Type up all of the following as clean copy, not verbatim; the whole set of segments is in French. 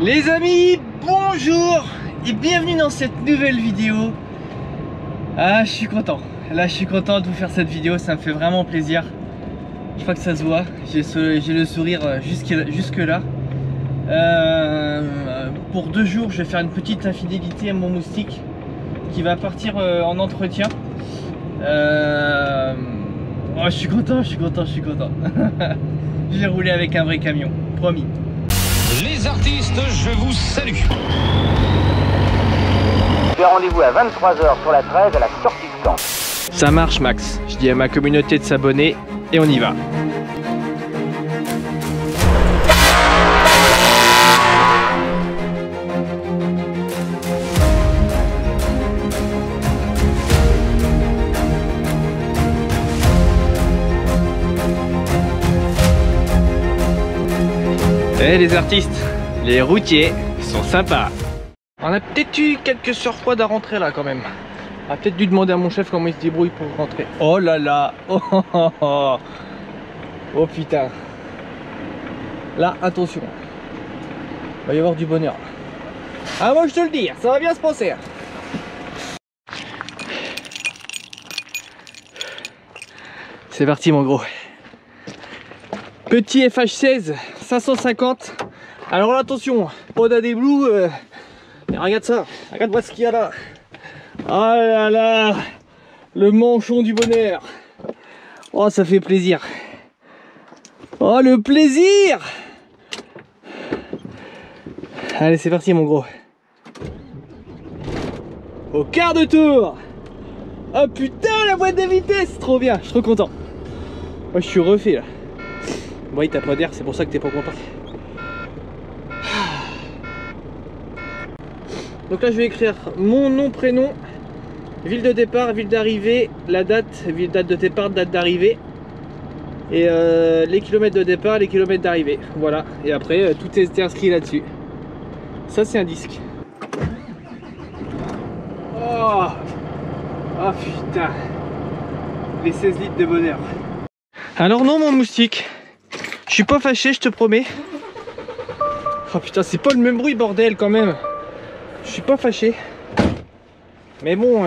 Les amis, bonjour et bienvenue dans cette nouvelle vidéo. Ah, je suis content. Là, je suis content de vous faire cette vidéo, ça me fait vraiment plaisir. Je crois que ça se voit, j'ai le sourire jusque là. Pour 2 jours, je vais faire une petite infidélité à mon moustique qui va partir en entretien. Oh, je suis content. J'ai roulé avec un vrai camion, promis. Les artistes, je vous salue. J'ai rendez-vous à 23h sur la 13 à la sortie de camp. Ça marche, Max. Je dis à ma communauté de s'abonner et on y va. Et les artistes, les routiers sont sympas. On a peut-être eu quelques surfroides à rentrer là quand même. On a peut-être dû demander à mon chef comment il se débrouille pour rentrer. Oh là là. Oh putain. Là, attention. Il va y avoir du bonheur. Ah, moi je te le dis, ça va bien se passer. C'est parti mon gros. Petit FH16 550. Alors là, attention, pas des Blue. Regarde ça, regarde-moi ce qu'il y a là. Ah là là, le manchon du bonheur. Oh, ça fait plaisir. Oh, le plaisir. Allez, c'est parti mon gros. Au quart de tour. Oh putain, la boîte de vitesse, trop bien, je suis trop content. Moi, je suis refait là. Bon, il tape pas d'air, c'est pour ça que t'es pas content. Donc là, je vais écrire mon nom, prénom, ville de départ, ville d'arrivée, la date, date de départ, date d'arrivée, et les kilomètres de départ, les kilomètres d'arrivée. Voilà, et après, tout est inscrit là-dessus. Ça, c'est un disque. Oh, oh putain, les 16 litres de bonheur. Alors non, mon moustique. Je suis pas fâché, je te promets. Oh putain, c'est pas le même bruit, bordel, quand même. Je suis pas fâché. Mais bon,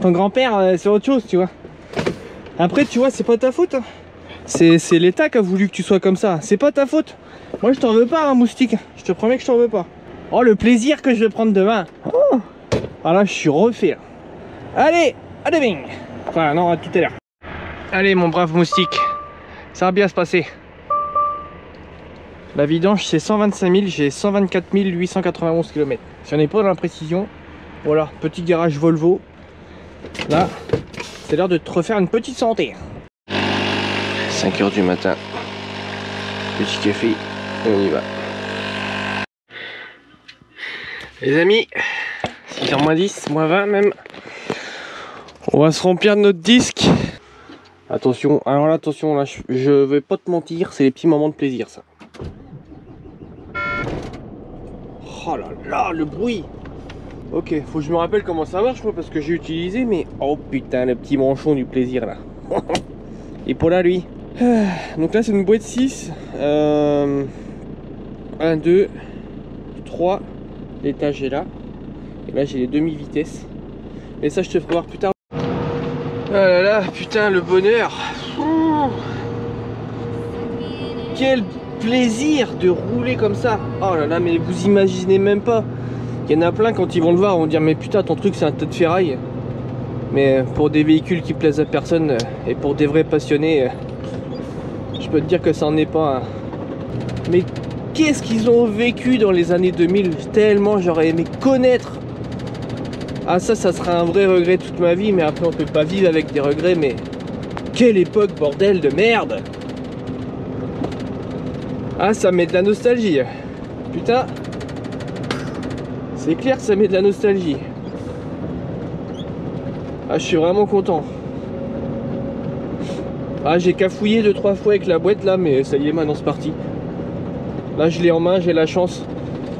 ton grand-père, c'est autre chose, tu vois. Après, tu vois, c'est pas ta faute. Hein. C'est l'État qui a voulu que tu sois comme ça. C'est pas ta faute. Moi, je t'en veux pas, hein, moustique. Je te promets que je t'en veux pas. Oh, le plaisir que je vais prendre demain. Oh. Ah là, je suis refait. Là. Allez, à demain. Enfin, non, à tout à l'heure. Allez mon brave moustique, ça va bien se passer. La vidange c'est 125 000, j'ai 124 891 km. Si on n'est pas dans la précision, voilà, petit garage Volvo. Là, c'est l'heure de te refaire une petite santé. 5 h du matin, petit café, et on y va. Les amis, 6 h moins 10, moins 20 même. On va se remplir de notre disque. Attention, alors là, attention, là, je vais pas te mentir, c'est les petits moments de plaisir, ça. Oh là là, le bruit. Ok, faut que je me rappelle comment ça marche, moi, parce que j'ai utilisé, mais... Oh putain, le petit manchon du plaisir, là. Et pour là, lui. Donc là, c'est une boîte 6. 1, 2, 3. L'étage est là. Et là, j'ai les demi-vitesses. Et ça, je te ferai voir plus tard. Oh là là, putain, le bonheur. Ouh. Quel plaisir de rouler comme ça. Oh là là, mais vous imaginez même pas. Il y en a plein, quand ils vont le voir, vont dire mais putain, ton truc c'est un tas de ferraille. Mais pour des véhicules qui plaisent à personne et pour des vrais passionnés, je peux te dire que ça en est pas un. Mais qu'est-ce qu'ils ont vécu dans les années 2000. Tellement j'aurais aimé connaître. Ah, ça sera un vrai regret toute ma vie, mais après on peut pas vivre avec des regrets. Mais quelle époque, bordel de merde. Ah, ça met de la nostalgie. Putain, c'est clair que ça met de la nostalgie. Ah, je suis vraiment content. Ah, j'ai cafouillé 2-3 fois avec la boîte là, mais ça y est, maintenant c'est parti. Là, je l'ai en main, j'ai la chance.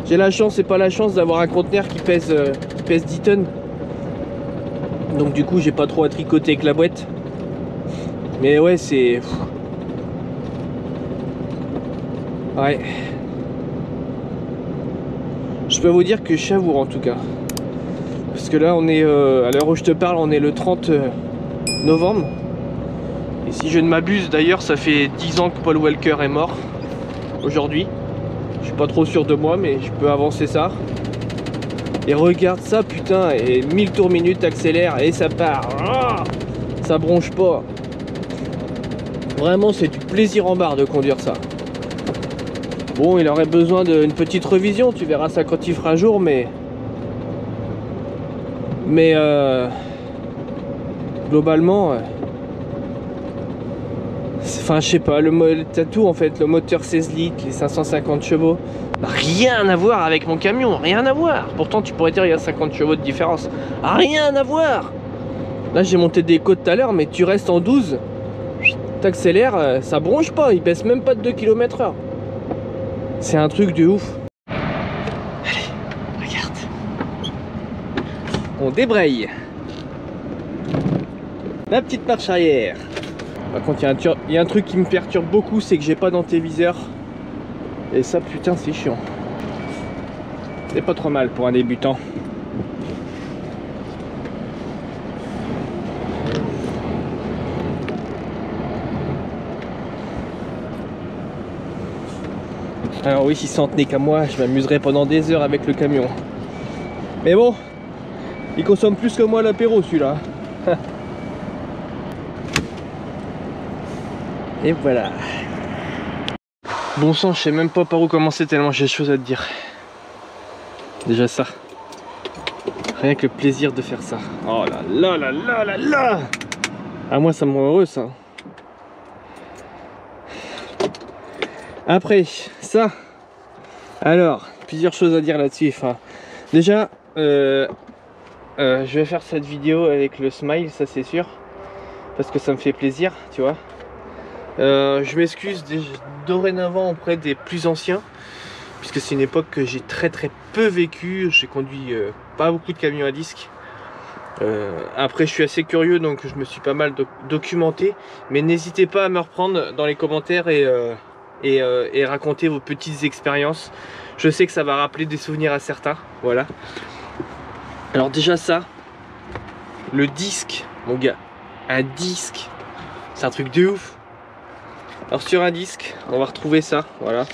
J'ai la chance et pas la chance d'avoir un conteneur qui pèse 10 tonnes. Donc du coup, j'ai pas trop à tricoter avec la boîte. Mais ouais, c'est... Ouais. Je peux vous dire que je savoure en tout cas. Parce que là on est, à l'heure où je te parle, on est le 30 novembre. Et si je ne m'abuse d'ailleurs, ça fait 10 ans que Paul Walker est mort. Aujourd'hui. Je suis pas trop sûr de moi, mais je peux avancer ça. Et regarde ça, putain, et 1000 tours minute, accélère et ça part. Ah, ça bronche pas. Vraiment, c'est du plaisir en barre de conduire ça. Bon, il aurait besoin d'une petite révision, tu verras ça quand il fera jour, mais globalement, enfin, je sais pas, t'as tout en fait, le moteur 16 litres, les 550 chevaux, rien à voir avec mon camion, rien à voir. Pourtant, tu pourrais dire il y a 50 chevaux de différence, rien à voir. Là, j'ai monté des côtes tout à l'heure, mais tu restes en 12, t'accélères, ça bronche pas, il baisse même pas de 2 km/h. C'est un truc de ouf. Allez, regarde. On débraye. La petite marche arrière. Par contre, il y a un truc qui me perturbe beaucoup, c'est que j'ai pas d'antéviseur. Et ça, putain, c'est chiant. C'est pas trop mal pour un débutant. Alors oui, si ça en tenait qu'à moi, je m'amuserais pendant des heures avec le camion. Mais bon, il consomme plus que moi l'apéro celui-là. Et voilà. Bon sang, je sais même pas par où commencer tellement j'ai des choses à te dire. Déjà ça. Rien que le plaisir de faire ça. Oh là là là là là là. Ah, moi ça me rend heureux ça. Après ça, alors plusieurs choses à dire là-dessus. Enfin, déjà, je vais faire cette vidéo avec le smile, ça c'est sûr, parce que ça me fait plaisir, tu vois. Je m'excuse dorénavant auprès des plus anciens, puisque c'est une époque que j'ai très peu vécu. J'ai conduit pas beaucoup de camions à disque. Après, je suis assez curieux, donc je me suis pas mal documenté. Mais n'hésitez pas à me reprendre dans les commentaires et raconter vos petites expériences. Je sais que ça va rappeler des souvenirs à certains. Voilà. Alors déjà ça, le disque, mon gars, un disque, c'est un truc de ouf. Alors sur un disque, on va retrouver ça, voilà.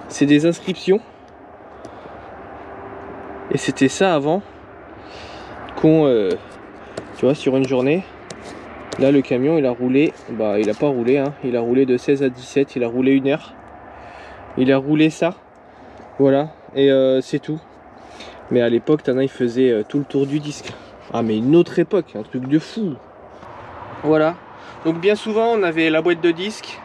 C'est des inscriptions. Et c'était ça avant qu'on, tu vois, sur une journée. Là le camion il a roulé, bah il a pas roulé hein, il a roulé de 16 à 17, il a roulé 1 heure. Il a roulé ça, voilà, et c'est tout. Mais à l'époque, t'en as, il faisait tout le tour du disque. Ah mais une autre époque, un truc de fou. Voilà, donc bien souvent on avait la boîte de disques.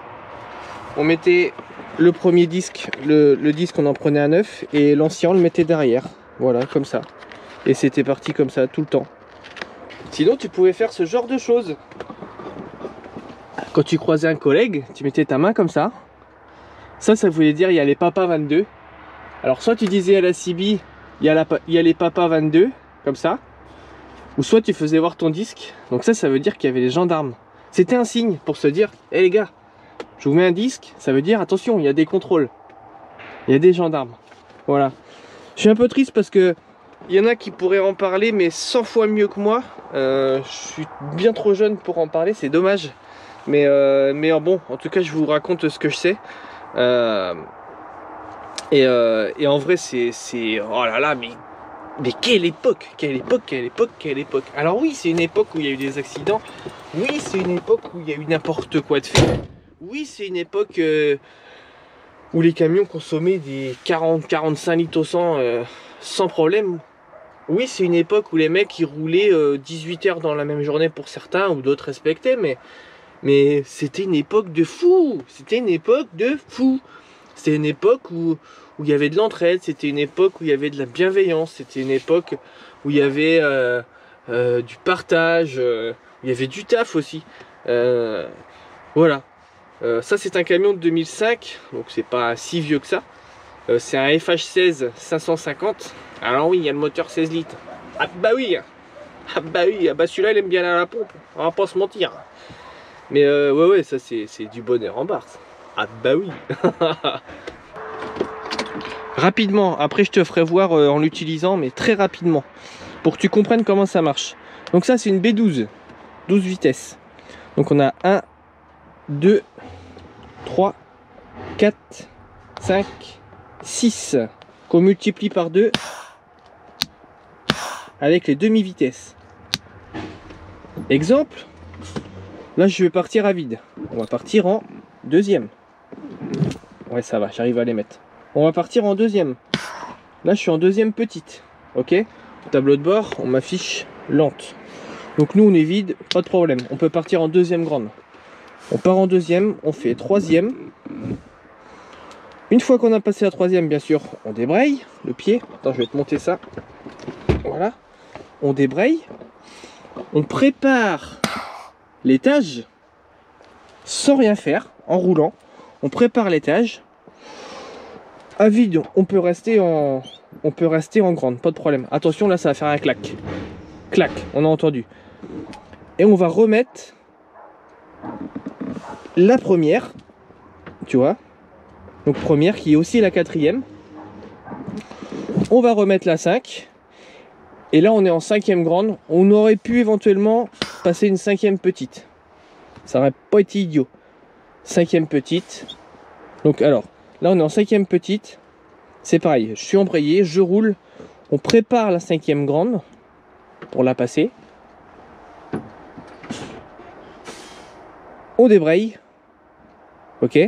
On mettait le premier disque, le disque on en prenait un neuf, et l'ancien on le mettait derrière. Voilà, comme ça. Et c'était parti comme ça tout le temps. Sinon tu pouvais faire ce genre de choses. Quand tu croisais un collègue, tu mettais ta main comme ça. Ça voulait dire il y a les papas 22. Alors soit tu disais à la CB, il y a les papas 22, comme ça. Ou soit tu faisais voir ton disque. Donc ça veut dire qu'il y avait les gendarmes. C'était un signe pour se dire, hé les gars, je vous mets un disque, ça veut dire attention, il y a des contrôles. Il y a des gendarmes. Voilà. Je suis un peu triste parce que il y en a qui pourraient en parler, mais 100 fois mieux que moi. Je suis bien trop jeune pour en parler, c'est dommage. Mais bon, en tout cas, je vous raconte ce que je sais. Et en vrai, c'est... Oh là là, mais quelle époque! Quelle époque, quelle époque, quelle époque! Alors oui, c'est une époque où il y a eu des accidents. Oui, c'est une époque où il y a eu n'importe quoi de fait. Oui, c'est une époque où les camions consommaient des 40-45 litres au 100 sans problème. Oui, c'est une époque où les mecs ils roulaient 18 heures dans la même journée pour certains, ou d'autres respectaient, mais c'était une époque de fou. C'était une époque de fou. C'était une époque où il y avait de l'entraide, c'était une époque où il y avait de la bienveillance, c'était une époque où il y avait du partage, où il y avait du taf aussi. Voilà. Ça c'est un camion de 2005, donc c'est pas si vieux que ça. C'est un FH16 550. Alors oui, il y a le moteur 16 litres. Ah bah oui. Ah bah oui, ah bah celui-là il aime bien aller à la pompe, on va pas se mentir. Mais ouais, ça c'est du bonheur en barre. Ah bah oui. Rapidement, après je te ferai voir en l'utilisant, mais très rapidement, pour que tu comprennes comment ça marche. Donc ça c'est une B12, 12 vitesses. Donc on a 1, 2, 3, 4, 5, 6, qu'on multiplie par 2 avec les demi-vitesses. Exemple, là je vais partir à vide. On va partir en deuxième. Ouais ça va, j'arrive à les mettre. On va partir en deuxième. Là je suis en deuxième petite. Ok. Tableau de bord, on m'affiche lente. Donc nous on est vide, pas de problème. On peut partir en deuxième grande. On part en deuxième, on fait troisième. Une fois qu'on a passé la troisième, bien sûr, on débraye le pied. Attends, je vais te monter ça. Voilà. On débraye. On prépare l'étage sans rien faire, en roulant. On prépare l'étage. À vide, on peut rester en grande, pas de problème. Attention, là, ça va faire un clac. Clac, on a entendu. Et on va remettre la première, tu vois. Donc première qui est aussi la quatrième. On va remettre la 5. Et là, on est en cinquième grande. On aurait pu éventuellement passer une cinquième petite. Ça n'aurait pas été idiot. Cinquième petite. Donc alors, là on est en cinquième petite. C'est pareil, je suis embrayé, je roule. On prépare la cinquième grande pour la passer. On débraye. Ok.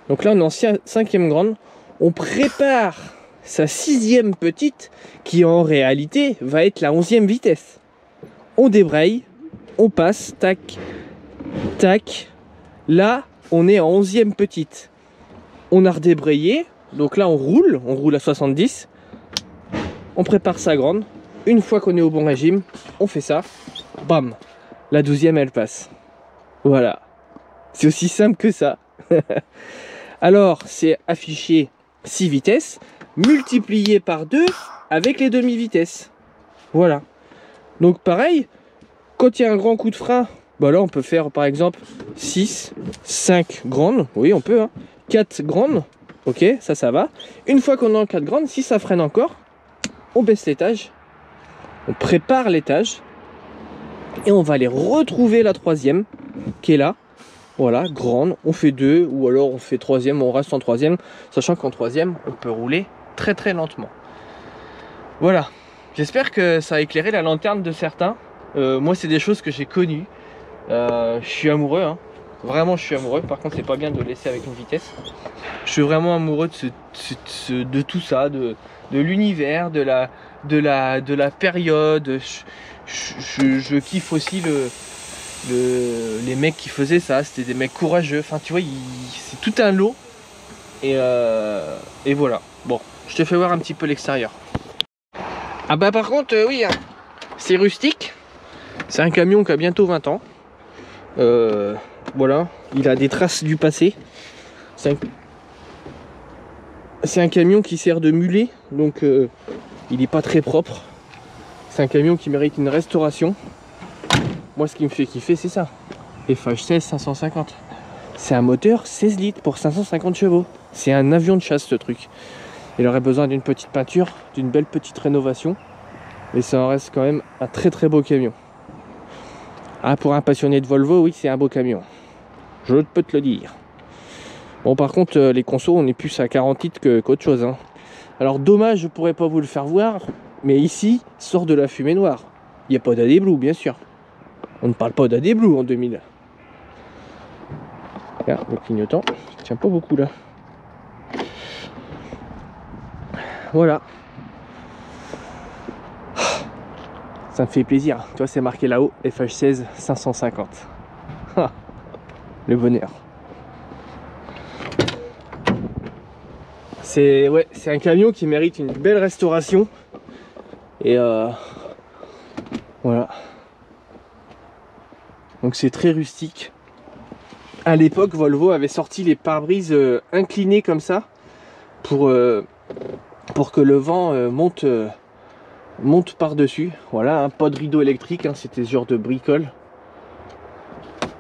Donc là on est en cinquième grande. On prépare sa sixième petite qui en réalité va être la 11e vitesse. On débraye. On passe. Tac. Tac. Là on est en 11e petite. On a redébrayé. Donc là on roule à 70. On prépare sa grande. Une fois qu'on est au bon régime, on fait ça. Bam. La 12e elle passe. Voilà. C'est aussi simple que ça. Alors c'est affiché 6 vitesses multiplié par 2 avec les demi-vitesses. Voilà. Donc pareil, quand il y a un grand coup de frein, bah là on peut faire par exemple 6, 5 grandes. Oui on peut, hein. 4 grandes. Ok, ça va. Une fois qu'on est en 4 grandes, si ça freine encore, on baisse l'étage. On prépare l'étage. Et on va aller retrouver la troisième qui est là. Voilà, grande. On fait 2 ou alors on fait troisième, on reste en troisième. Sachant qu'en troisième, on peut rouler très très lentement. Voilà. J'espère que ça a éclairé la lanterne de certains. Moi, c'est des choses que j'ai connues. Je suis amoureux, hein. Vraiment, je suis amoureux. Par contre, c'est pas bien de laisser avec une vitesse. Je suis vraiment amoureux de tout ça, de l'univers, de la période. Je kiffe aussi les mecs qui faisaient ça. C'était des mecs courageux. Enfin, tu vois, c'est tout un lot. Et voilà. Bon, je te fais voir un petit peu l'extérieur. Ah bah par contre, oui, hein, c'est rustique. C'est un camion qui a bientôt 20 ans. Voilà, il a des traces du passé. C'est un camion qui sert de mulet, donc il n'est pas très propre. C'est un camion qui mérite une restauration. Moi, ce qui me fait kiffer, c'est ça. FH16 550. C'est un moteur 16 litres pour 550 chevaux. C'est un avion de chasse, ce truc. Il aurait besoin d'une petite peinture, d'une belle petite rénovation. Mais ça en reste quand même un très très beau camion. Ah, pour un passionné de Volvo, oui, c'est un beau camion. Je peux te le dire. Bon, par contre, les consos, on est plus à 40 litres qu'autre chose, hein. Alors, dommage, je pourrais pas vous le faire voir, mais ici, sort de la fumée noire. Il n'y a pas d'AD Blue, bien sûr. On ne parle pas d'AD Blue en 2000. Regarde, le clignotant, ça tient pas beaucoup là. Voilà. Ça me fait plaisir. Tu vois, c'est marqué là-haut, FH16 550. Le bonheur. C'est un camion qui mérite une belle restauration. Et voilà. Donc c'est très rustique. À l'époque, Volvo avait sorti les pare-brises inclinés comme ça pour que le vent monte par-dessus. Voilà, hein, pas de rideau électrique, hein, c'était ce genre de bricole.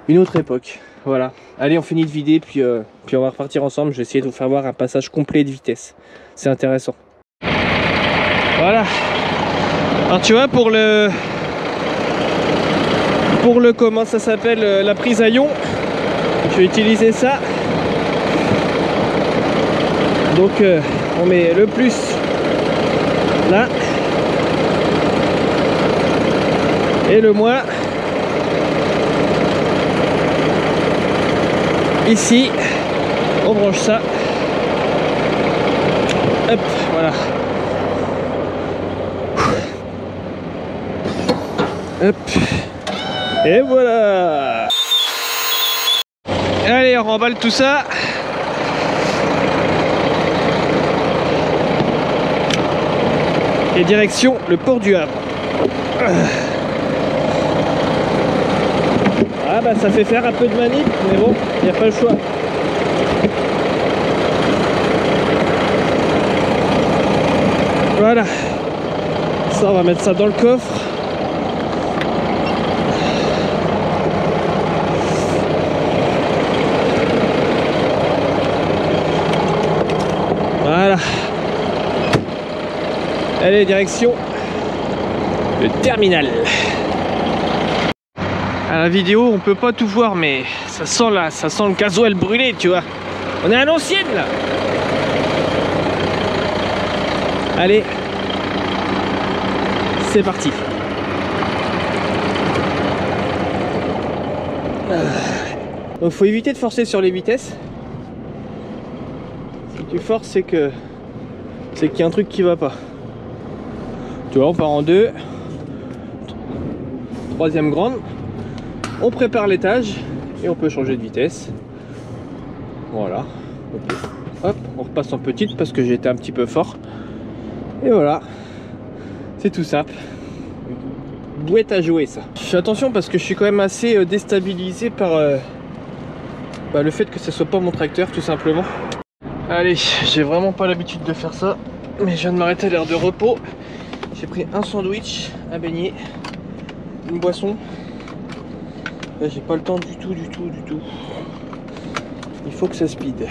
Une autre époque. Voilà. Allez, on finit de vider, puis on va repartir ensemble. Je vais essayer de vous faire voir un passage complet de vitesse. C'est intéressant. Voilà. Alors tu vois, pour le comment ça s'appelle, la prise à ion, je vais utiliser ça. Donc on met le plus là et le moins ici. On branche ça. Hop, voilà. Hop. Et voilà. Allez, on remballe tout ça. Et direction le port du Havre. Ah bah ça fait faire un peu de manip, mais bon, il n'y a pas le choix. Voilà. Ça, on va mettre ça dans le coffre. Voilà. Allez, direction le terminal. À la vidéo, on peut pas tout voir, mais ça sent là, ça sent le gasoil brûlé, tu vois. On est à l'ancienne là. Allez, c'est parti. Donc faut éviter de forcer sur les vitesses. Si tu forces, c'est qu'il y a un truc qui va pas. Tu vois, on part en deux. Troisième grande. On prépare l'étage et on peut changer de vitesse. Voilà. Okay. Hop, on repasse en petite parce que j'ai été un petit peu fort. Et voilà. C'est tout simple. Bouette à jouer ça. Je fais attention parce que je suis quand même assez déstabilisé par le fait que ce soit pas mon tracteur tout simplement. Allez, j'ai vraiment pas l'habitude de faire ça. Mais je viens de m'arrêter à l'heure de repos. J'ai pris un sandwich, un beignet, une boisson. Là j'ai pas le temps du tout. Il faut que ça speed.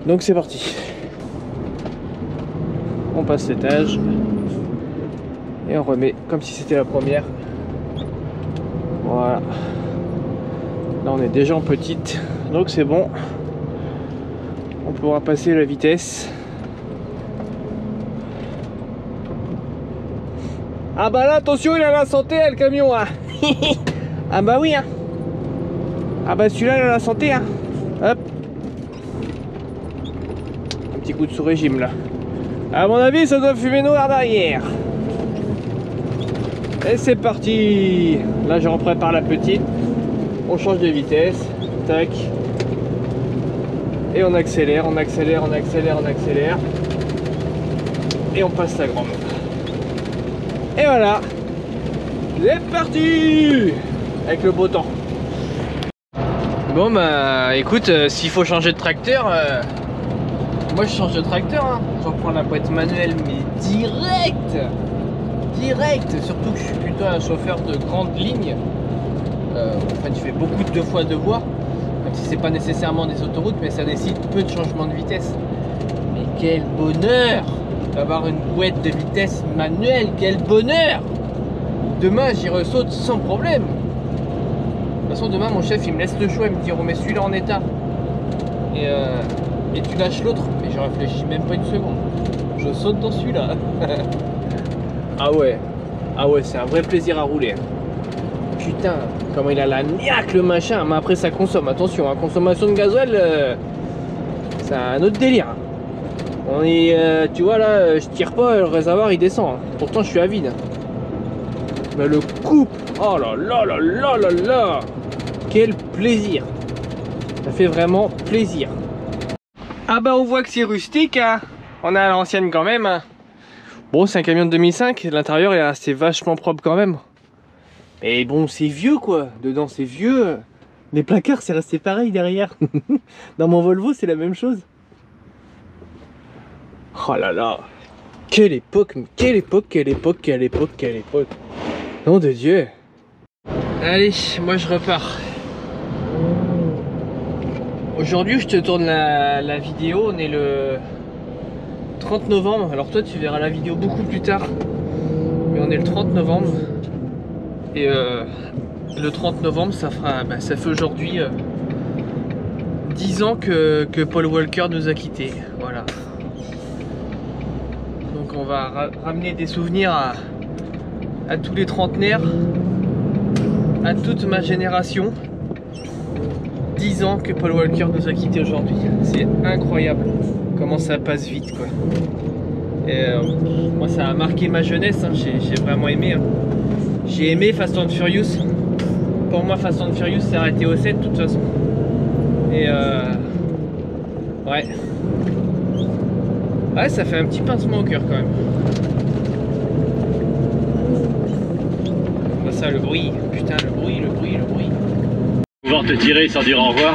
Donc c'est parti. On passe l'étage. Et on remet comme si c'était la première. Voilà. Là on est déjà en petite. Donc c'est bon. On pourra passer la vitesse. Ah bah là attention, il a la santé le camion hein. Ah bah oui hein. Ah bah celui-là il a la santé hein. Hop. Un petit coup de sous-régime là. À mon avis ça doit fumer noir derrière. Et c'est parti. Là je reprépare la petite. On change de vitesse. Tac. Et on accélère. Et on passe la grande. Et voilà. C'est parti. Avec le beau temps. Bon bah écoute, s'il faut changer de tracteur, moi je change de tracteur hein. Je reprends la boîte manuelle mais direct, surtout que je suis plutôt un chauffeur de grande ligne. Enfin je fais beaucoup de 2x2 voies, même si c'est pas nécessairement des autoroutes, mais ça nécessite peu de changement de vitesse. Mais quel bonheur d'avoir une boîte de vitesse manuelle, quel bonheur. Demain j'y ressaute sans problème. De toute façon demain mon chef il me laisse le choix, il me dit remets celui-là en état et tu lâches l'autre, mais je réfléchis même pas une seconde, je saute dans celui-là. Ah ouais c'est un vrai plaisir à rouler. Putain comment il a la niaque le machin, mais après ça consomme, attention hein, consommation de gasoil c'est un autre délire. On est tu vois là je tire pas, le réservoir il descend hein. Pourtant je suis avide. Mais le couple, oh là là, quel plaisir. Ça fait vraiment plaisir. Ah bah on voit que c'est rustique hein. On est à l'ancienne quand même hein. Bon c'est un camion de 2005, l'intérieur il est resté vachement propre quand même. Mais bon c'est vieux quoi, dedans c'est vieux. Les placards c'est resté pareil derrière. Dans mon Volvo c'est la même chose. Oh là là. Quelle époque. Nom de Dieu. Allez, moi je repars. Aujourd'hui je te tourne la vidéo, on est le 30 novembre, alors toi tu verras la vidéo beaucoup plus tard, mais on est le 30 novembre, et le 30 novembre ça fera, ça fait aujourd'hui 10 ans que Paul Walker nous a quittés, voilà. Donc on va ramener des souvenirs à tous les trentenaires, à toute ma génération. 10 ans que Paul Walker nous a quittés aujourd'hui. C'est incroyable comment ça passe vite, quoi. Et moi ça a marqué ma jeunesse, hein. J'ai vraiment aimé. Hein. J'ai aimé Fast and Furious. Pour moi Fast and Furious s'est arrêté au 7 de toute façon. Et ouais. Ouais, ça fait un petit pincement au cœur quand même. Bah ça, le bruit, putain, le bruit. Pouvoir te tirer sans dire au revoir.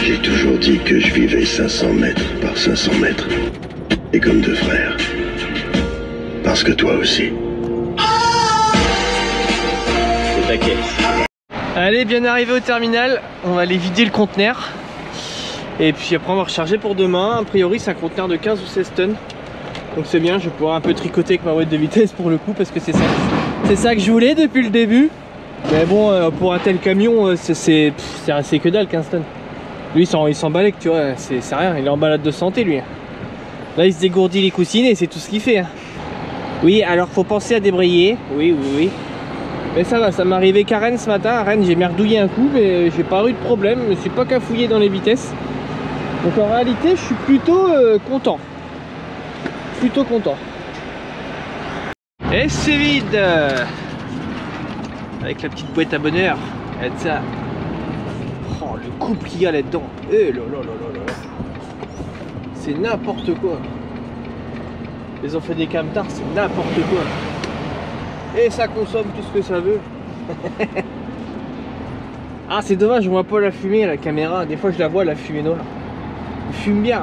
J'ai toujours dit que je vivais 500 mètres par 500 mètres. Et comme deux frères. Parce que toi aussi. C'est ta caisse. Allez, bien arrivé au terminal, on va aller vider le conteneur. Et puis après on va recharger pour demain. A priori c'est un conteneur de 15 ou 16 tonnes. Donc c'est bien, je vais pouvoir un peu tricoter avec ma boîte de vitesse pour le coup, parce que c'est ça que je voulais depuis le début. Mais bon, pour un tel camion, c'est que dalle 15 tonnes. Lui il s'en balèque, tu vois, c'est rien, il est en balade de santé lui. Là il se dégourdit les cousines et c'est tout ce qu'il fait. Hein. Oui, alors faut penser à débrayer, oui. Mais ça va, ça m'est arrivé qu'à Rennes ce matin. À Rennes j'ai merdouillé un coup, mais j'ai pas eu de problème, je me suis pas cafouillé dans les vitesses. Donc en réalité je suis plutôt content. Et c'est vide avec la petite boîte à bonheur. Regarde ça. Oh, le couple qu'il y a là-dedans. Eh là. C'est n'importe quoi. Ils ont fait des camtars, c'est n'importe quoi. Et ça consomme tout ce que ça veut. Ah, c'est dommage, on voit pas la fumée, la caméra. Des fois je la vois, la fumée noire. Il fume bien.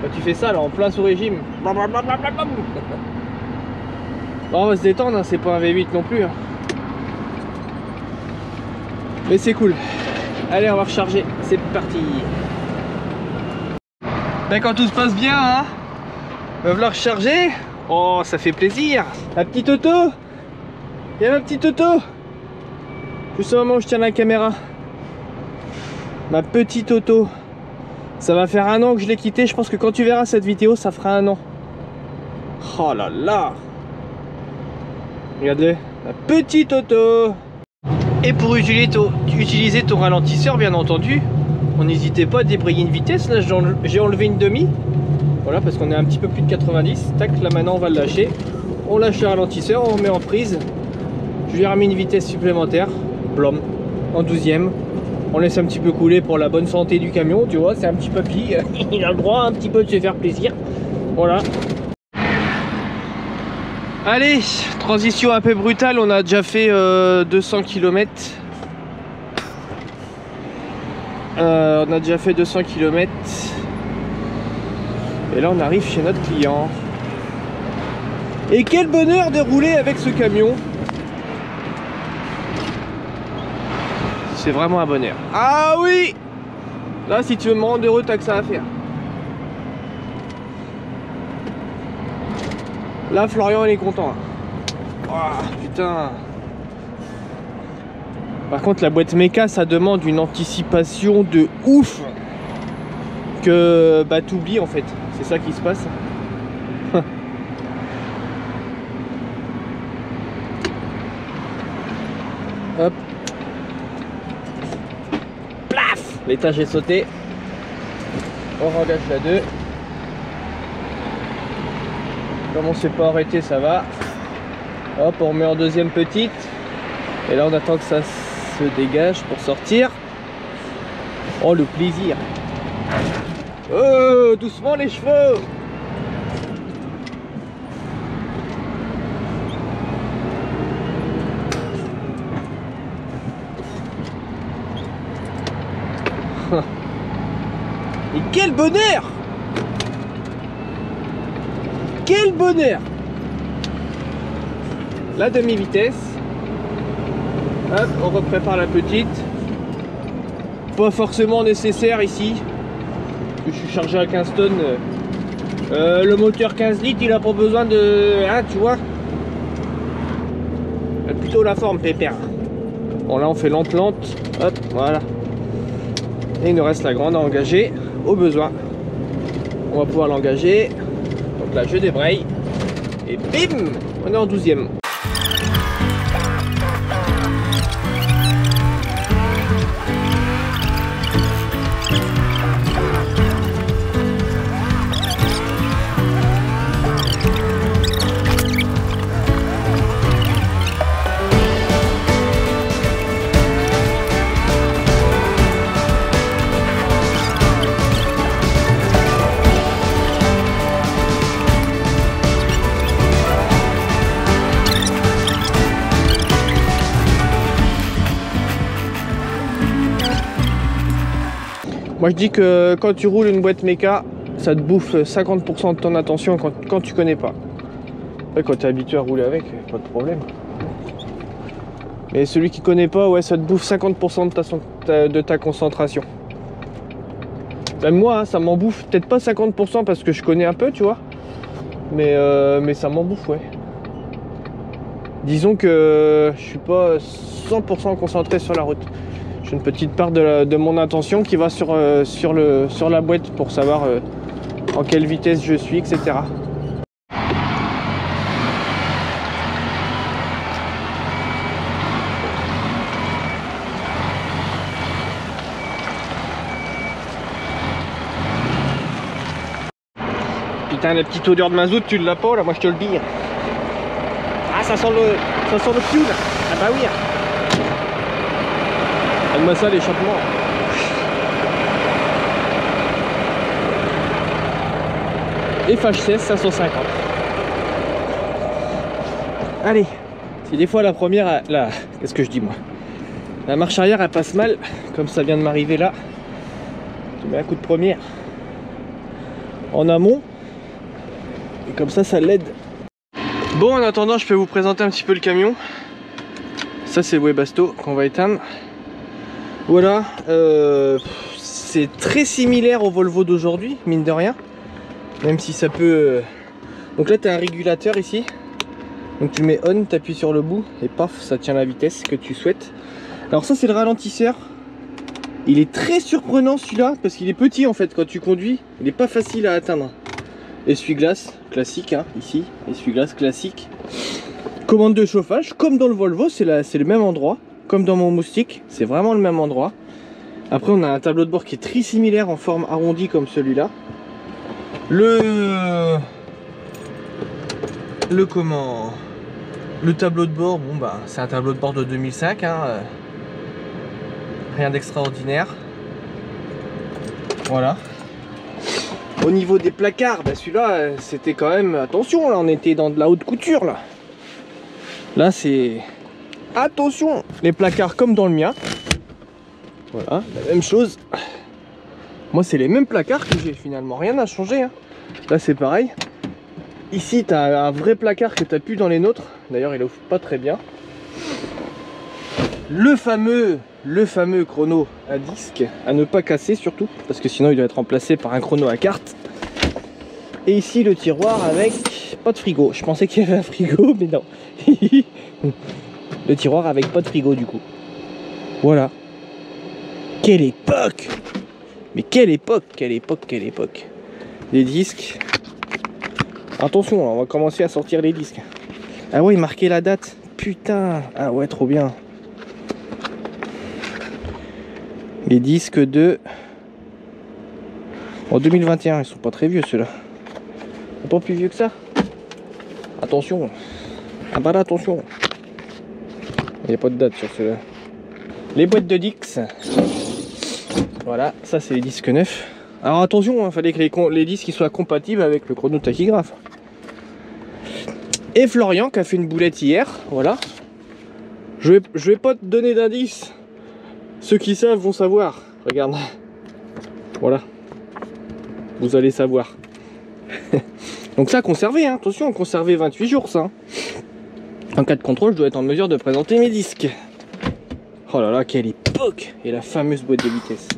Quand tu fais ça là en plein sous régime. Bon, on va se détendre, hein, c'est pas un V8 non plus. Hein. Mais c'est cool. Allez, on va recharger. C'est parti. Ben, quand tout se passe bien, hein, on va la recharger. Oh, ça fait plaisir. La petite auto. Il y a ma petite auto. Juste au moment où je tiens la caméra. Ma petite auto. Ça va faire 1 an que je l'ai quitté. Je pense que quand tu verras cette vidéo, ça fera 1 an. Oh là là. Regardez, la petite auto. Et pour utiliser ton ralentisseur, bien entendu, on n'hésitait pas à débrayer une vitesse. Là, j'ai enlevé une demi. Voilà, parce qu'on est un petit peu plus de 90. Tac, là maintenant, on va le lâcher. On lâche le ralentisseur, on remet en prise. Je lui ai remis une vitesse supplémentaire. Blom, en 12e. On laisse un petit peu couler pour la bonne santé du camion, tu vois, c'est un petit papy, il a le droit un petit peu de se faire plaisir. Voilà. Allez, transition un peu brutale, on a déjà fait 200 km. On a déjà fait 200 km. Et là on arrive chez notre client. Et quel bonheur de rouler avec ce camion. C'est vraiment un bonheur. Ah oui. Là si tu veux me rendre heureux, t'as que ça à faire. Là Florian il est content. Oh, putain. Par contre la boîte méca ça demande une anticipation de ouf. Que bah t'oublies en fait. C'est ça qui se passe. Hop. L'étage est sauté. On engage la 2. Comme on s'est pas arrêté, ça va. Hop, on remet en deuxième petite. Et là, on attend que ça se dégage pour sortir. Oh, le plaisir. Oh, doucement les chevaux. Et quel bonheur! Quel bonheur! la demi-vitesse. Hop, on reprépare la petite. Pas forcément nécessaire ici. Je suis chargé à 15 tonnes. Le moteur 15 litres, il a pas besoin de... Hein, tu vois. Plutôt la forme pépère. Bon là on fait lente. Hop, voilà. Et il nous reste la grande à engager au besoin. On va pouvoir l'engager. Donc là je débraye. Et bim, on est en 12e. Moi je dis que quand tu roules une boîte méca, ça te bouffe 50% de ton attention quand tu connais pas. Après, quand tu es habitué à rouler avec, pas de problème. Mais celui qui connaît pas, ouais, ça te bouffe 50% de ta concentration. Même moi, hein, ça m'en bouffe peut-être pas 50% parce que je connais un peu, tu vois. Mais ça m'en bouffe, ouais. Disons que je suis pas 100% concentré sur la route. J'ai une petite part de mon attention qui va sur la boîte pour savoir en quelle vitesse je suis, etc. Putain, la petite odeur de mazout, tu l'as pas là, moi je te le dis. Ah, ça sent le fuel. Ah bah oui. Donne-moi ça, l'échappement. FH16 550. Allez, si des fois la première, qu'est-ce que je dis moi? La marche arrière elle passe mal, comme ça vient de m'arriver là. Je mets un coup de première en amont et comme ça l'aide. Bon, en attendant, je peux vous présenter un petit peu le camion. Ça c'est le Webasto qu'on va éteindre. Voilà, c'est très similaire au Volvo d'aujourd'hui, mine de rien. Même si ça peut... Donc là tu as un régulateur ici. Donc tu mets on, tu appuies sur le bout et paf, ça tient la vitesse que tu souhaites. Alors ça c'est le ralentisseur. Il est très surprenant celui-là parce qu'il est petit en fait quand tu conduis. Il n'est pas facile à atteindre. Essuie-glace classique, hein, ici, essuie-glace classique. Commande de chauffage, comme dans le Volvo, c'est le même endroit. Comme dans mon moustique, c'est vraiment le même endroit. Après on a un tableau de bord qui est très similaire en forme arrondie comme celui-là. Le tableau de bord, bon bah c'est un tableau de bord de 2005, hein, rien d'extraordinaire. Voilà. Au niveau des placards, bah celui-là c'était quand même, attention là, on était dans de la haute couture là. Là c'est... Attention, les placards comme dans le mien. Voilà, la même chose. Moi c'est les mêmes placards que j'ai finalement, rien n'a changé, hein. Là c'est pareil. Ici tu as un vrai placard que tu n'as plus dans les nôtres. D'ailleurs il ouvre pas très bien. Le fameux chrono à disque, à ne pas casser surtout, parce que sinon il doit être remplacé par un chrono à carte. Et ici le tiroir avec pas de frigo. Je pensais qu'il y avait un frigo, mais non. Le tiroir avec pas de frigo du coup. Voilà. Quelle époque! Mais quelle époque, quelle époque, quelle époque. Les disques. Attention, on va commencer à sortir les disques. Ah ouais, marquer la date. Putain. Ah ouais, trop bien. Les disques de... En 2021, ils sont pas très vieux ceux-là. Ils sont pas plus vieux que ça. Attention. Ah bah là, attention. Il n'y a pas de date sur ceux-là. Les boîtes de Dix. Voilà, ça c'est les disques neufs. Alors attention, il fallait que les disques soient compatibles avec le chrono tachygraphe. Et Florian qui a fait une boulette hier, voilà. Je vais pas te donner d'indice. Ceux qui savent vont savoir. Regarde. Voilà. Vous allez savoir. Donc ça conservé, hein. Attention, conservé 28 jours ça. En cas de contrôle, je dois être en mesure de présenter mes disques. Oh là là, quelle époque! Et la fameuse boîte de vitesse.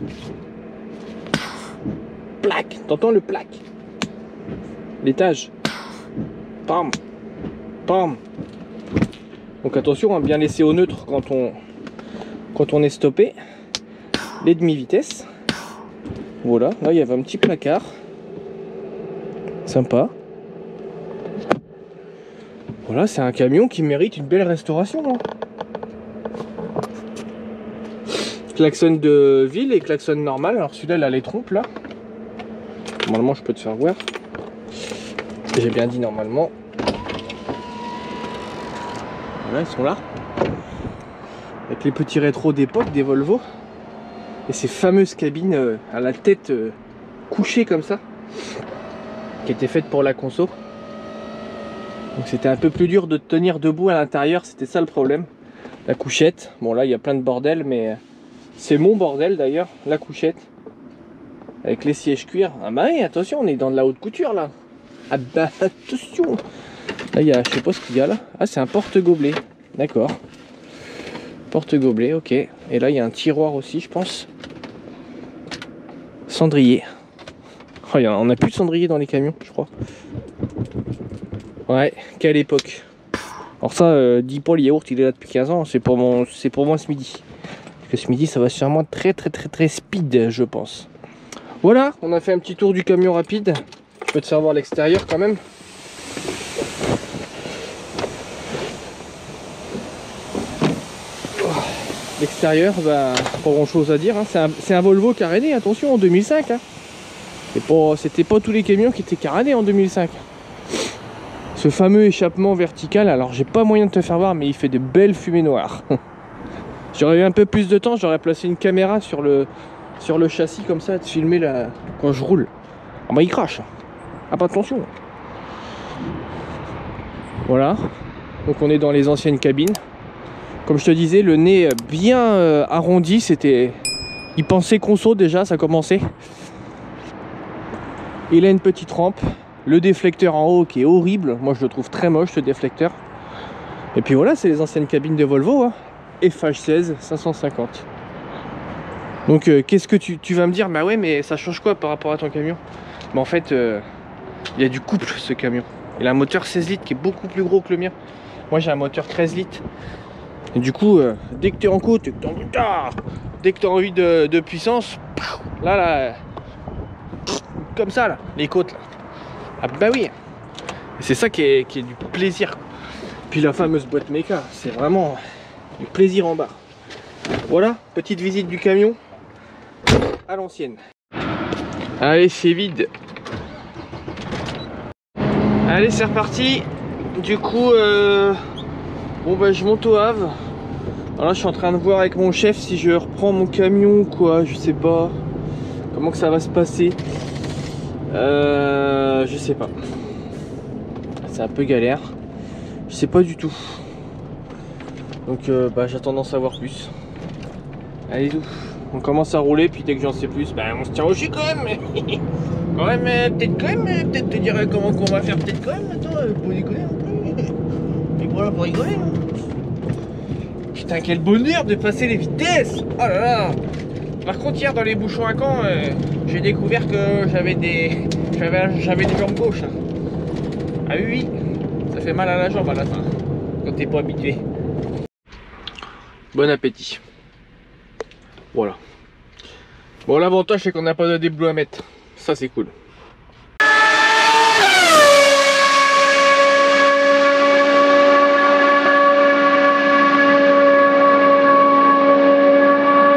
Plaque! T'entends le plaque? L'étage. Pam! Pam! Donc attention à bien laisser au neutre quand on est stoppé. Les demi-vitesses. Voilà, là il y avait un petit placard. Sympa. Voilà, c'est un camion qui mérite une belle restauration. Hein. Klaxon de ville et klaxon normal. Alors celui-là, il a les trompes là. Normalement, je peux te faire voir. J'ai bien dit normalement. Voilà, ils sont là. Avec les petits rétros d'époque des Volvo. Et ces fameuses cabines à la tête couchée comme ça. Qui étaient faites pour la conso. Donc c'était un peu plus dur de tenir debout à l'intérieur, c'était ça le problème. La couchette, bon là il y a plein de bordel, mais c'est mon bordel d'ailleurs, la couchette. Avec les sièges cuir. Ah bah oui, attention, on est dans de la haute couture là. Ah bah attention. Là il y a, je sais pas ce qu'il y a là. Ah c'est un porte-gobelet, d'accord. Porte-gobelet, ok. Et là il y a un tiroir aussi je pense. Cendrier. Oh, on n'a plus de cendrier dans les camions je crois. Ouais, quelle époque. Alors ça, dis pas le yaourt, il est là depuis 15 ans, c'est pour moi ce midi. Parce que ce midi, ça va sûrement très speed, je pense. Voilà, on a fait un petit tour du camion rapide. Je peux te faire voir l'extérieur quand même. L'extérieur, bah, pas grand chose à dire. Hein. C'est un Volvo caréné, attention, en 2005. Hein. C'était pas tous les camions qui étaient carénés en 2005. Ce fameux échappement vertical, alors j'ai pas moyen de te faire voir, mais il fait de belles fumées noires. J'aurais eu un peu plus de temps, j'aurais placé une caméra sur le châssis comme ça, de filmer quand je roule. Ah bah il crache. Ah pas attention. Voilà. Donc on est dans les anciennes cabines. Comme je te disais, le nez bien arrondi, c'était... Il pensait conso déjà, ça commençait. Il a une petite rampe. Le déflecteur en haut qui est horrible, moi je le trouve très moche ce déflecteur. Et puis voilà, c'est les anciennes cabines de Volvo, hein. FH16 550. Donc qu'est-ce que tu vas me dire? Bah ouais, mais ça change quoi par rapport à ton camion? Bah en fait, il y a du couple ce camion. Il a un moteur 16 litres qui est beaucoup plus gros que le mien. Moi j'ai un moteur 13 litres. Et du coup, dès que tu es en côte, dès que tu as envie de puissance, là, comme ça, là, les côtes là. Ah bah oui, c'est ça qui est du plaisir. Puis la fameuse boîte méca, c'est vraiment du plaisir en barre. Voilà, petite visite du camion à l'ancienne. Allez, c'est vide. Allez, c'est reparti. Du coup, bon bah je monte au Havre. Alors là, je suis en train de voir avec mon chef si je reprends mon camion ou quoi, je sais pas. Comment que ça va se passer. Je sais pas. C'est un peu galère. Je sais pas du tout. Donc bah, j'attends d'en savoir plus. Allez, on commence à rouler, puis dès que j'en sais plus, bah, on se tient au jus quand même. Quand même, peut-être te dire comment qu'on va faire, peut-être quand même. Attends, pour rigoler un peu. Et voilà, pour rigoler. Putain, quel bonheur de passer les vitesses. Oh là là. Par contre, hier dans les bouchons à Caen, j'ai découvert que j'avais des jambes gauches. Ah oui, ça fait mal à la jambe à la fin, quand t'es pas habitué. Bon appétit. Voilà. Bon, l'avantage c'est qu'on n'a pas de déblou à mettre. Ça c'est cool.